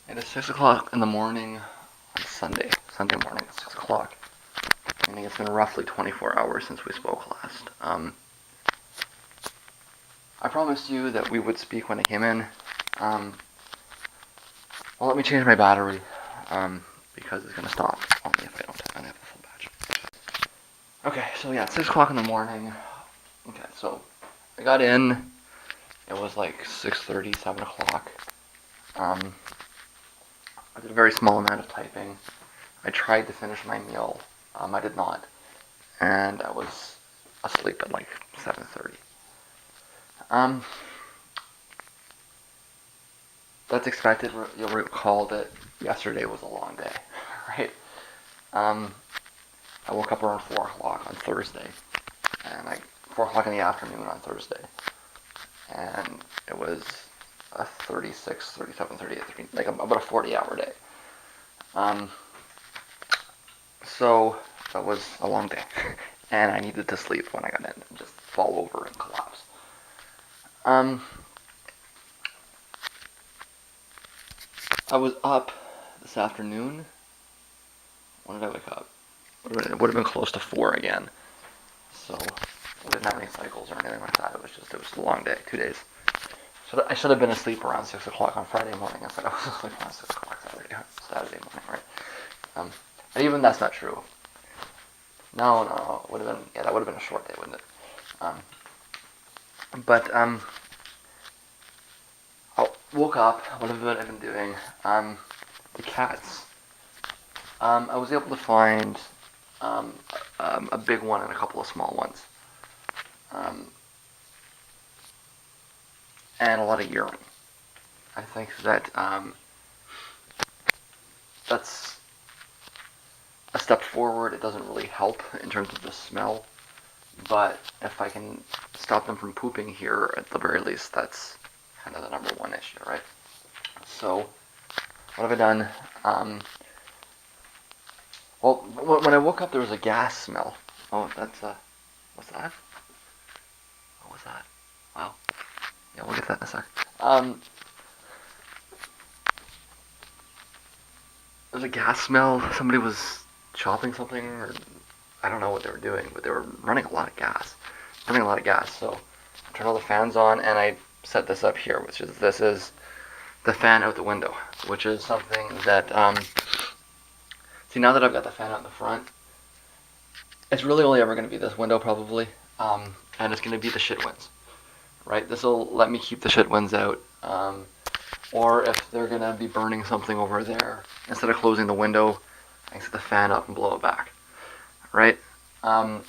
It is 6 o'clock in the morning on Sunday morning at 6 o'clock. I think it's been roughly 24 hours since we spoke last. I promised you that we would speak when I came in. Um, well, let me change my battery because it's going to stop on me if I don't have the full batch. Okay, so yeah, it's 6 o'clock in the morning. Okay, so I got in. It was like 6:30, 7 o'clock. Um, I did a very small amount of typing. I tried to finish my meal. I did not. And I was asleep at like 7:30. Um, that's expected. You'll recall that yesterday was a long day, right? Um, I woke up around 4 o'clock on Thursday, and like 4 o'clock in the afternoon on Thursday, and it was a 36, 37, 38, like about a 40-hour day. Um, so that was a long day, and I needed to sleep when I got in and just fall over and collapse. Um, I was up this afternoon. When did I wake up? It would have been close to 4 again. So I didn't have any cycles or anything like that. It was a long day, 2 days. So I should have been asleep around 6 o'clock on Friday morning instead. I was asleep around 6 o'clock Saturday morning, right? Um, and even that's not true. No, it would have been, yeah, that would have been a short day, wouldn't it? Um, but I woke up. What have I been doing? The cats. I was able to find um, a big one and a couple of small ones, um, and a lot of urine. I think that that's a step forward. It doesn't really help in terms of the smell, but if I can stop them from pooping here, at the very least, that's kind of the number one issue, right? So, what have I done? Well, when I woke up, there was a gas smell. Oh, that's what's that? What was that? Wow. Yeah, we'll get that in a sec. There was a gas smell. Somebody was chopping something, or I don't know what they were doing, but they were running a lot of gas. Running a lot of gas. So I turned all the fans on, and I set this up here, which is this is the fan out the window, which is something that see, now that I've got the fan out in the front, it's really only ever going to be this window probably, and it's going to be the shit winds, right? This will let me keep the shit winds out. Or if they're going to be burning something over there, instead of closing the window, I can set the fan up and blow it back, right? Um,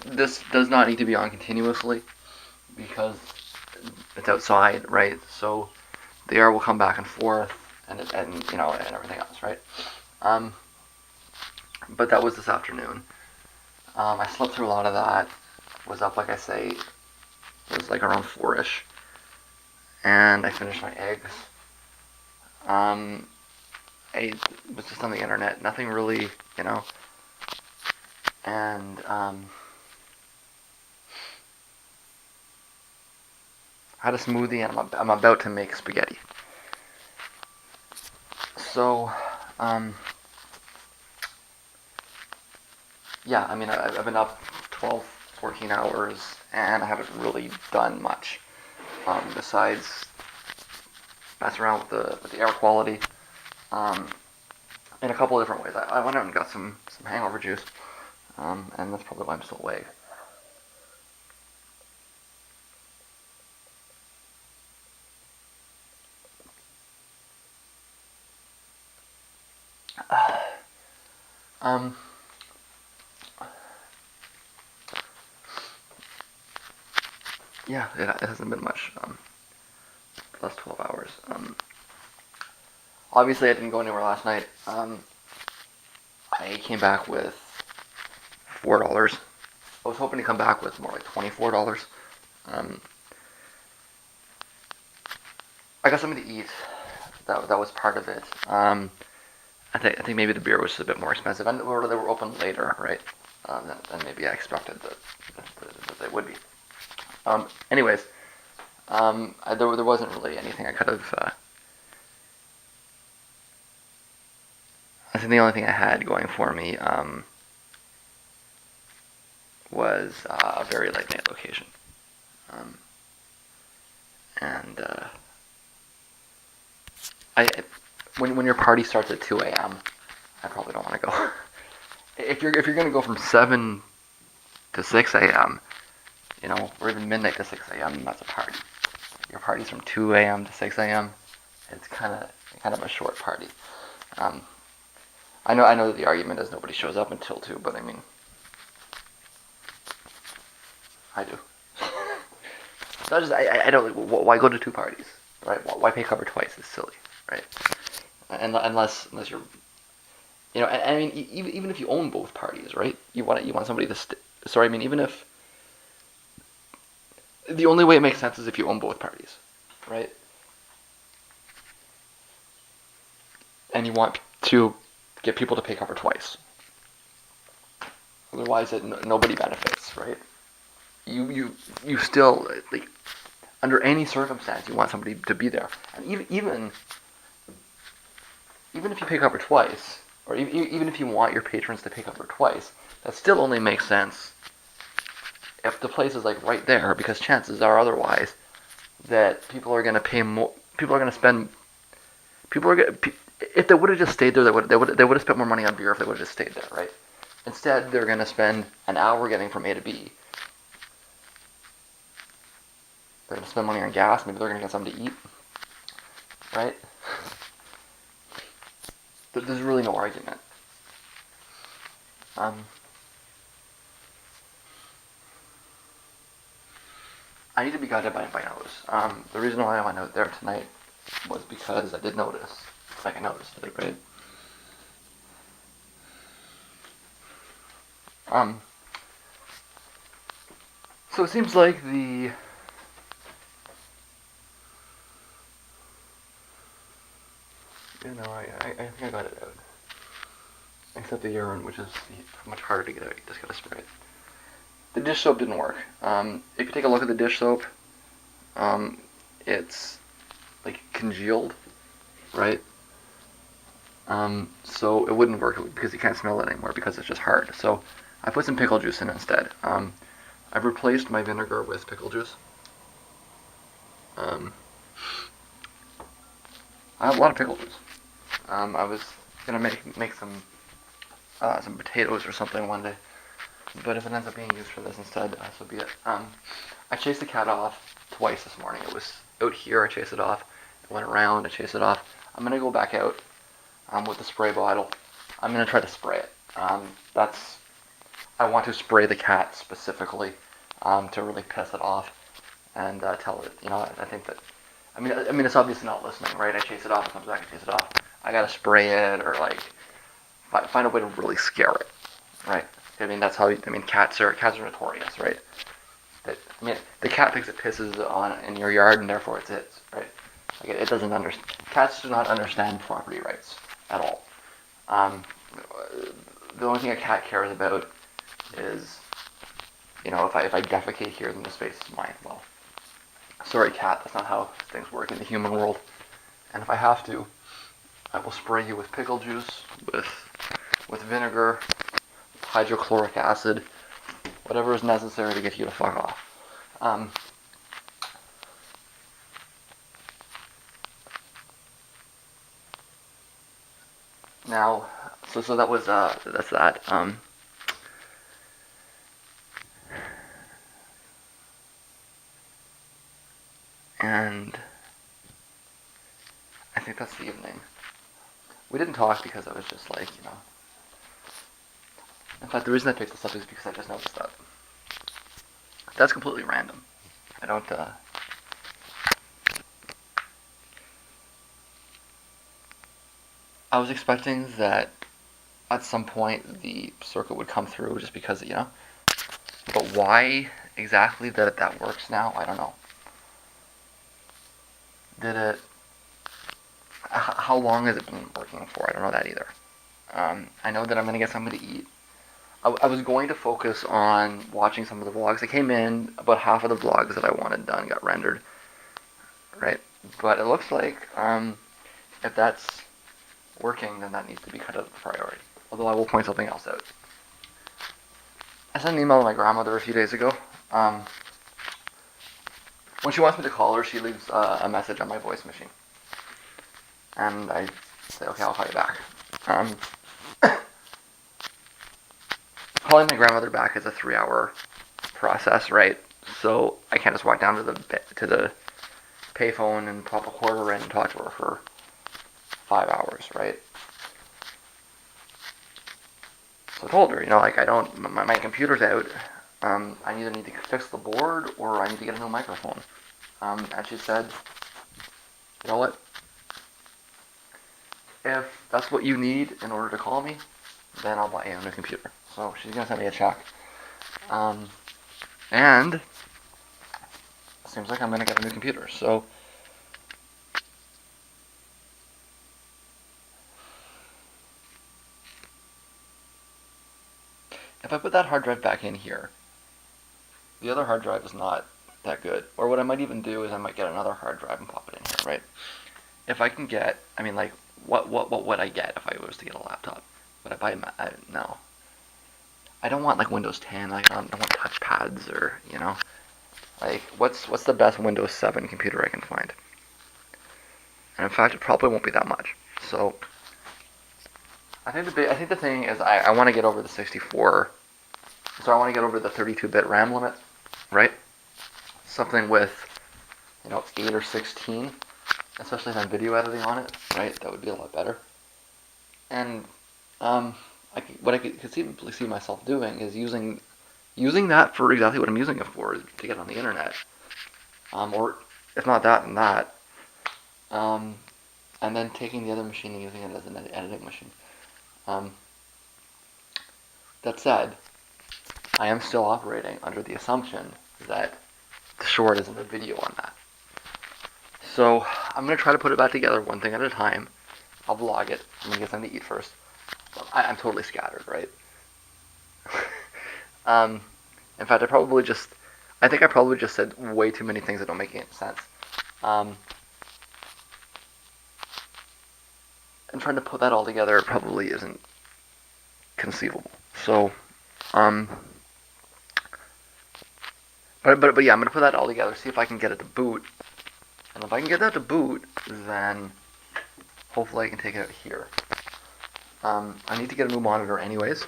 this does not need to be on continuously because it's outside, right? So the air will come back and forth, and you know, and everything else, right? Um, but that was this afternoon. I slept through a lot of that. Was up, like I say, it was like around 4ish, and I finished my eggs. Um, I was just on the internet, nothing really, you know, and I had a smoothie, and I'm about to make spaghetti. So, um, yeah, I mean, I've been up 12, 14 hours, and I haven't really done much besides mess around with the air quality in a couple of different ways. I went out and got some hangover juice, and that's probably why I'm still awake. Um, yeah, it hasn't been much the last 12 hours. Obviously, I didn't go anywhere last night. I came back with $4. I was hoping to come back with more like $24. Um, I got something to eat. That was part of it. I think maybe the beer was just a bit more expensive, and they were open later, right? Than maybe I expected that they would be. Anyways, there wasn't really anything I could have think the only thing I had going for me was a very late night location. Um, and I when your party starts at 2 a.m., I probably don't want to go. If you're gonna go from 7 to 6 a.m., or even midnight to 6 a.m., that's a party. Your party's from 2 a.m. to 6 a.m. It's kind of a short party. Um, I know that the argument is nobody shows up until 2, but I mean, I do. So I don't. Why go to 2 parties, right? Why pay cover twice? It's silly, right? And unless you're, and I mean, even if you own both parties, right? You want somebody to. Sorry, I mean, even if the only way it makes sense is if you own both parties, right? And you want to get people to pay cover twice. Otherwise, nobody benefits, right? You still, like, under any circumstance, you want somebody to be there, and even if you pay cover twice, or even if you want your patrons to pay cover twice, that still only makes sense if the place is like right there, because chances are otherwise that people are going to pay more. People are going to spend. People are going. If they would have just stayed there, they would have spent more money on beer if they would have just stayed there, right? Instead, they're going to spend an hour getting from A to B. They're going to spend money on gas. Maybe they're going to get something to eat, right? There's really no argument. I need to be guided by my nose. The reason why I went out there tonight was because I did notice. Like, I noticed it, right? So it seems like I think I got it out. Except the urine, which is much harder to get out. You just gotta spray it. The dish soap didn't work. If you take a look at the dish soap, it's like congealed, right? So it wouldn't work because you can't smell it anymore because it's just hard. So I put some pickle juice in instead. I've replaced my vinegar with pickle juice. Um, I have a lot of pickle juice. I was gonna make some potatoes or something one day, but if it ends up being used for this instead, so be it. I chased the cat off twice this morning. It was out here. I chased it off. It went around. I chased it off. I'm gonna go back out with the spray bottle. I'm gonna try to spray it. That's I want to spray the cat specifically to really piss it off and tell it. I think that. I mean, it's obviously not listening, right? I chase it off. It comes back. I chase it off. I gotta spray it or like find a way to really scare it, right? I mean, that's how. I mean, cats are notorious, right? The cat thinks it pisses on in your yard, and therefore it's its, right? Like it doesn't understand. Cats do not understand property rights at all. Um, the only thing a cat cares about is, if I defecate here, then the space is mine. Well, sorry, cat, that's not how things work in the human world. And if I have to, I will spray you with pickle juice, with vinegar, hydrochloric acid, whatever is necessary to get you to fuck off. Now, so that was that's that. And I think that's the evening. We didn't talk because I was just like, In fact, the reason I picked this up is because I just noticed that. That's completely random. I don't. I was expecting that at some point the circuit would come through just because, But why exactly that works now, I don't know. Did it? How long has it been working for? I don't know that either. I know that I'm gonna get something to eat. I was going to focus on watching some of the vlogs. I came in, about half of the vlogs that I wanted done got rendered, right? But it looks like if that's working, then that needs to be kind of the priority. Although I will point something else out. I sent an email to my grandmother a few days ago. When she wants me to call her, she leaves a message on my voice machine. And I say, okay, I'll call you back. Calling my grandmother back is a 3-hour process, right? So I can't just walk down to the payphone and pop a quarter in and talk to her for 5 hours, right? So I told her, like I don't, my computer's out. I either need to fix the board or I need to get a new microphone. And she said, you know what? If that's what you need in order to call me, then I'll buy you a new computer. So she's gonna send me a check. And it seems like I'm gonna get a new computer. So if I put that hard drive back in here, the other hard drive is not that good. Or what I might even do is I might get another hard drive and pop it in here, right? If I can get, like, what would I get if I was to get a laptop? Would I buy no. I don't want like Windows 10. I don't want touchpads or like what's the best Windows 7 computer I can find? And in fact, it probably won't be that much. So I think the thing is I want to get over the 64. So I want to get over the 32-bit RAM limit, right? Something with 8 or 16, especially if I'm video editing on it, right? That would be a lot better. And what I could conceivably see myself doing is using that for exactly what I'm using it for, to get on the internet. Or if not that, then that. And then taking the other machine and using it as an editing machine. That said, I am still operating under the assumption that the short isn't a video on that. So I'm going to try to put it back together one thing at a time. I'll vlog it. I'm going to get something to eat first. I'm totally scattered, right? In fact, I probably just said way too many things that don't make any sense. And trying to put that all together probably isn't conceivable. So, but yeah, I'm gonna put that all together, see if I can get it to boot, and if I can get that to boot, then hopefully I can take it out here. I need to get a new monitor anyways,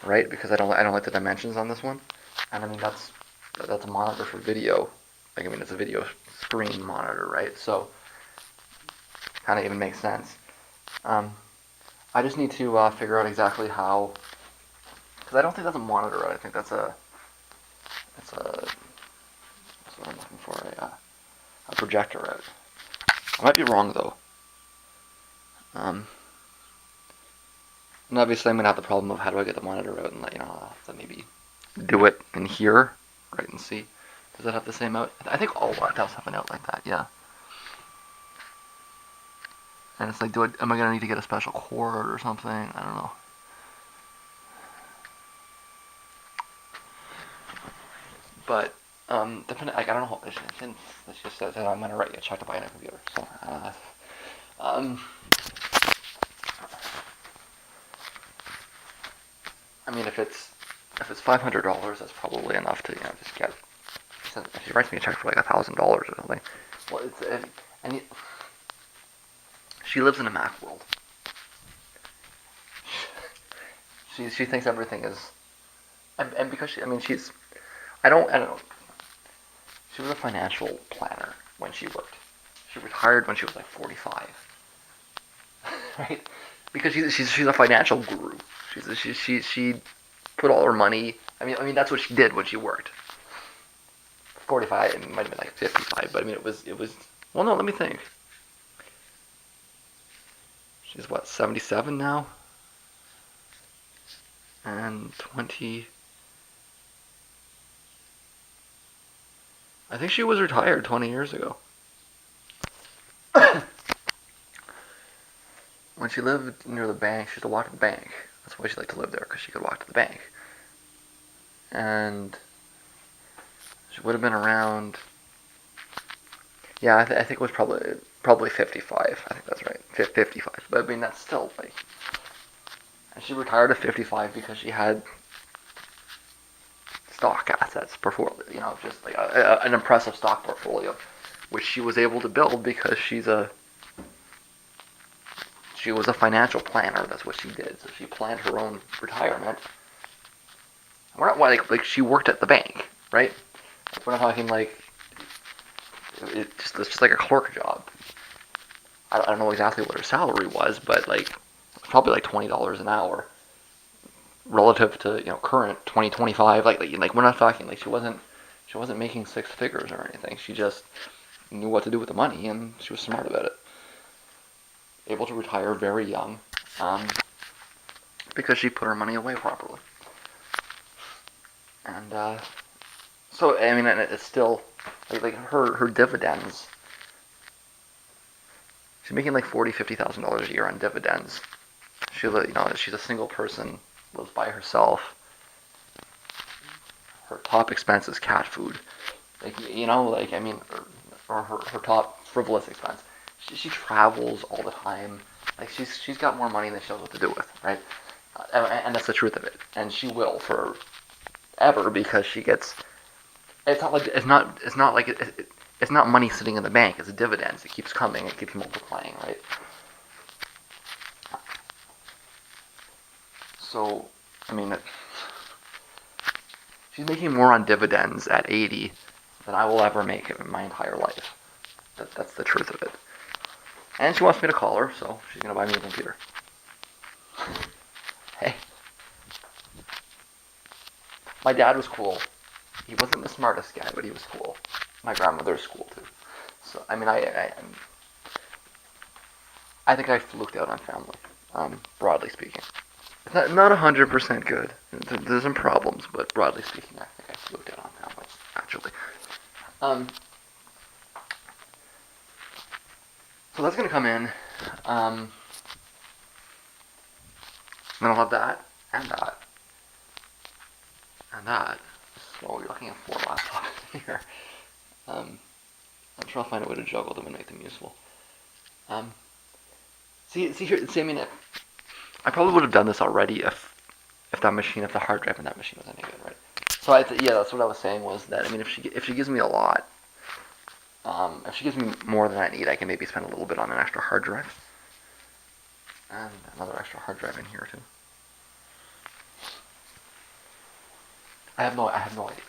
right? Because I don't like the dimensions on this one, and that's a monitor for video. Like it's a video screen monitor, right? So kind of even makes sense. I just need to figure out exactly how, because I don't think that's a monitor, right? I think that's what I'm looking for, a projector out. I might be wrong though. And obviously I'm gonna have the problem of how do I get the monitor out, and I'll have to maybe do it in here, right, and see. Does that have the same out? I think all laptops have an out like that, yeah. And it's like, am I gonna need to get a special cord or something? I don't know. But depending, I don't know. Let's just say I'm gonna write you a check to buy a new computer. So, if it's $500, that's probably enough to just get. If she writes me a check for like $1,000 or something, well, she lives in a Mac world. She thinks everything is, and because she's, I don't know. She was a financial planner when she worked. She retired when she was like 45, right? Because she's a financial guru. She put all her money. That's what she did when she worked. 45. It might have been like 55, but it was. Well, no, let me think. She's what, 77 now, and 20. I think she was retired 20 years ago. When she lived near the bank, she used to walk to the bank. That's why she liked to live there, because she could walk to the bank. And she would have been around. Yeah, I think it was probably 55. I think that's right. 55. But I mean, that's still like. And she retired at 55 because she had stock assets, portfolio, just like an impressive stock portfolio, which she was able to build because she was a financial planner. That's what she did. So she planned her own retirement. We're not like she worked at the bank, right? We're not talking like it's just like a clerk job. I don't know exactly what her salary was, but like probably like $20 an hour relative to current 2025. Like we're not talking like she wasn't making six figures or anything. She just knew what to do with the money and she was smart about it. Able to retire very young, because she put her money away properly. And so I mean, and it's still like her dividends. She's making like $40,000-$50,000 a year on dividends. She's a single person, lives by herself. Her top expense is cat food. Like I mean, or her top frivolous expense. She travels all the time. Like she's got more money than she knows what to do with, right? And that's the truth of it. And she will forever because she gets. It's not money sitting in the bank. It's dividends. It keeps coming. It keeps multiplying, right? So, I mean, she's making more on dividends at 80 than I will ever make in my entire life. That's the truth of it. And she wants me to call her, so she's gonna buy me a computer. Hey, my dad was cool. He wasn't the smartest guy, but he was cool. My grandmother's cool too. So I mean, I think I fluked out on family, broadly speaking. It's not 100% good. There's some problems, but broadly speaking, I think I fluked out on family, actually. Um, so that's gonna come in. Then I'll have that and that and that. So you're looking at 4 laptops here. I'm trying to find a way to juggle them and make them useful. Um, see. I mean, I probably would have done this already if the hard drive in that machine was any good, right? So yeah, that's what I was saying was that I mean, if she gives me a lot, if she gives me more than I need, I can maybe spend a little bit on an extra hard drive and another extra hard drive in here too. I have no idea.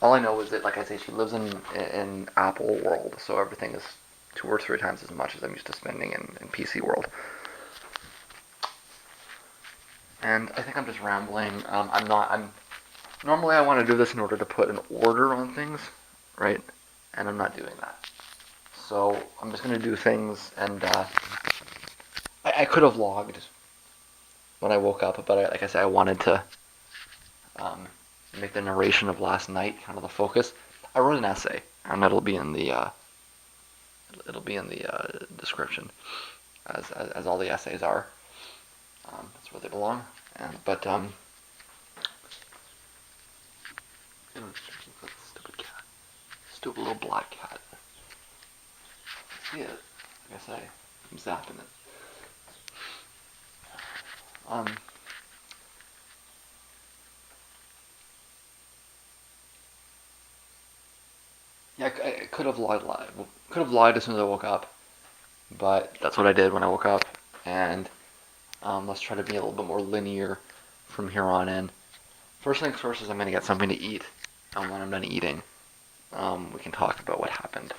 All I know is that, like I say, she lives in Apple world, so everything is 2 or 3 times as much as I'm used to spending in PC world. And I think I'm just rambling. I'm not. I'm normally I want to do this in order to put an order on things, right? And I'm not doing that. So I'm just gonna do things, and I could have logged when I woke up, but like I said, I wanted to um, make the narration of last night kind of the focus. I wrote an essay, and it'll be in the description, as all the essays are. That's where they belong. But stupid cat, stupid little black cat. See it? Like I say, I'm zapping it. Um, yeah, I could have lied. Could have lied as soon as I woke up, but that's what I did when I woke up. And let's try to be a little bit more linear from here on in. First things first is I'm gonna get something to eat, and when I'm done eating, we can talk about what happened.